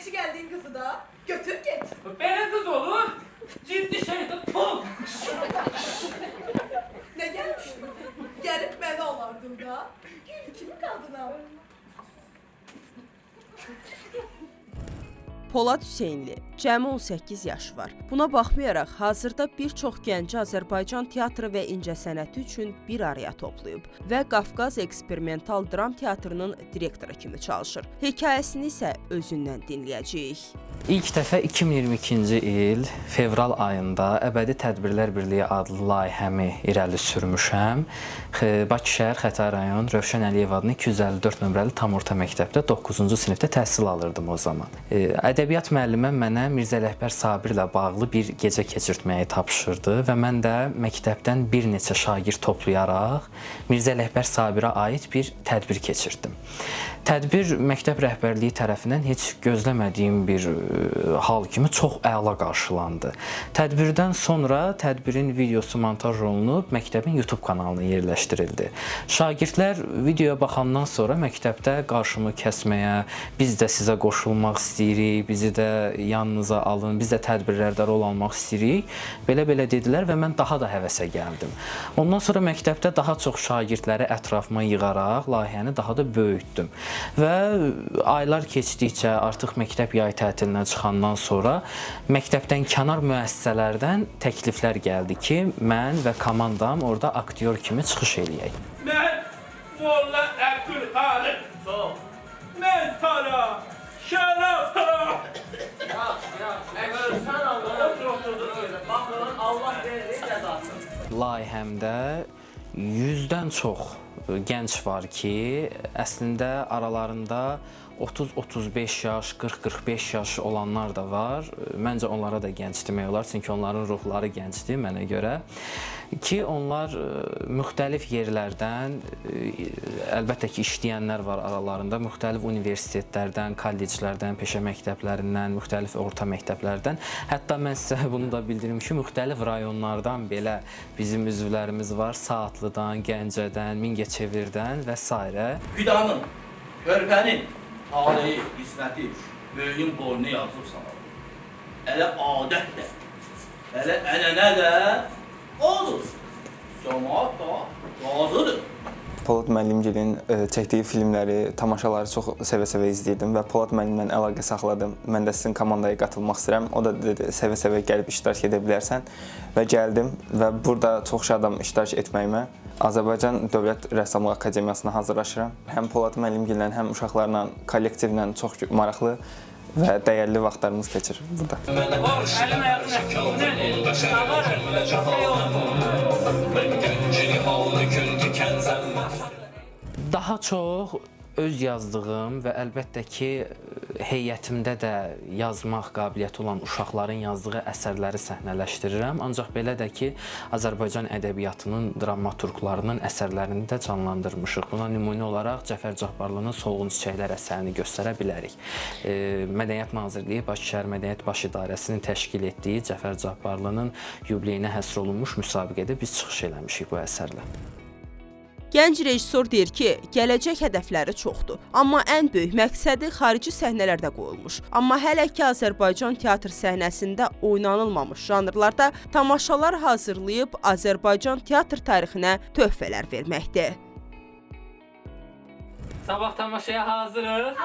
Neçi geldiğin kızı da götür git. Belə qız olur, ciddi şeydə pul. Ne gelmiştin? Gelip beni alardın da. Gül kimi kadına? Polad Hüseynli, cəmi 18 yaşı var. Buna baxmayaraq, hazırda bir çox gənci Azərbaycan teatrı və incəsənəti üçün bir araya toplayıb və Qafqaz Eksperimental Dram Teatrının direktoru kimi çalışır. Hekayəsini isə özündən dinləyəcəyik. İlk dəfə 2022-ci il fevral ayında Əbədi Tədbirlər Birliyi adlı layihəmi irəli sürmüşəm. Bakı şəhər Xətai rayon Rövşən Əliyev adlı 254 nömrəli tam orta məktəbdə 9-cu sinifdə təhsil alırdım o zaman. Ədəbiyyat müəlliməm mənə Mirzə Ələkbər Sabirlə bağlı bir gecə keçirtməyi tapşırdı və mən də məktəbdən bir neçə şagird toplayaraq Mirzə Ələkbər Sabirə aid bir tədbir keçirtdim. Tədbir məktəb rəhbərliyi tərəfindən heç gözləmədiyim bir hal kimi çox əla qarşılandı. Tədbirdən sonra tədbirin videosu montaj olunub məktəbin YouTube kanalına yerləşdirildi. Şagirdlər videoya baxandan sonra məktəbdə qarşımı kəsməyə, biz də sizə qoşulmaq istəyirik, bizi də yanınıza alın, biz də tədbirlərdə rol almaq istəyirik. Belə dedilər və mən daha da həvəsə gəldim. Ondan sonra məktəbdə daha çox şagirdləri ətrafıma yığaraq layihəni daha da böyütdüm. Və aylar keçdikcə artıq məktəb yay tətilindən çıxandan sonra məktəbdən kənar müəssisələrdən təkliflər gəldi ki, mən və komandam orada aktyor kimi çıxış eləyək. Mən Molla Əbdülxalıq. Mən Tara, Şərəf Tara. Sən Allah'a oturdun öyle. Baxın, Allah verir cəzasını. Layihəmdə 100-dən çox gənc var ki, əslində aralarında 30-35 yaş, 40-45 yaş olanlar da var. Məncə onlara da gənc demək olar, çünki onların ruhları gəncdir mənə görə. Ki onlar müxtəlif yerlərdən, əlbəttə ki, işləyənlər var aralarında, müxtəlif universitetlərdən, kolleclərdən, peşə məktəblərindən, müxtəlif orta məktəblərdən. Hətta mən sizə bunu da bildirim ki, müxtəlif rayonlardan belə bizim üzvlərimiz var. Saatlıdan, Gəncədən, Mingəçevirdən və s. Fidanın, körpənin taleyi, qisməti böyüyün boynuna yazılıb sana. Elə adət də, elə ənənə də odur. Cəmaat da razıdır. Polad müəllimgilin çəkdiyi filmləri, tamaşaları çox sevə-sevə izləyirdim və Polad müəllimlə əlaqə saxladım. Mən də sizin komandaya qatılmaq istəyirəm. O da dedi, sevə-sevə gəlib iştirak edə bilərsən və gəldim və burada çox şadam iştirak etməyimə. Azərbaycan Dövlət Rəssamlıq Akademiyasına hazırlaşıram. Həm Polad müəllimgillə, həm uşaqlarla, kollektivlə çox maraqlı və dəyərli vaxtlarımız keçir burada. Əlim Daha çox öz yazdığım və əlbəttə ki, heyətimdə də yazmaq qabiliyyəti olan uşaqların yazdığı əsərləri səhnələşdirirəm. Ancaq belə də ki, Azərbaycan ədəbiyyatının dramaturqlarının əsərlərini də canlandırmışıq. Buna nümunə olaraq Cəfər Cabbarlının Solğun Çiçəklər əsərini göstərə bilərik. Mədəniyyət Nazirliyi Bakı şəhər Mədəniyyət Baş İdarəsinin təşkil etdiyi Cəfər Cabbarlının yubileyinə həsr olunmuş müsabiqədə biz çıxış eləmişik bu əsərlə. Gənc rejissor deyir ki, gələcək hədəfləri çoxdur, amma ən böyük məqsədi xarici səhnələrdə qoyulmuş. Amma hələ ki Azərbaycan teatr səhnəsində oynanılmamış janrlarda tamaşalar hazırlayıb Azərbaycan teatr tarixinə töhfələr verməkdir. Sabah tamaşaya hazırıq.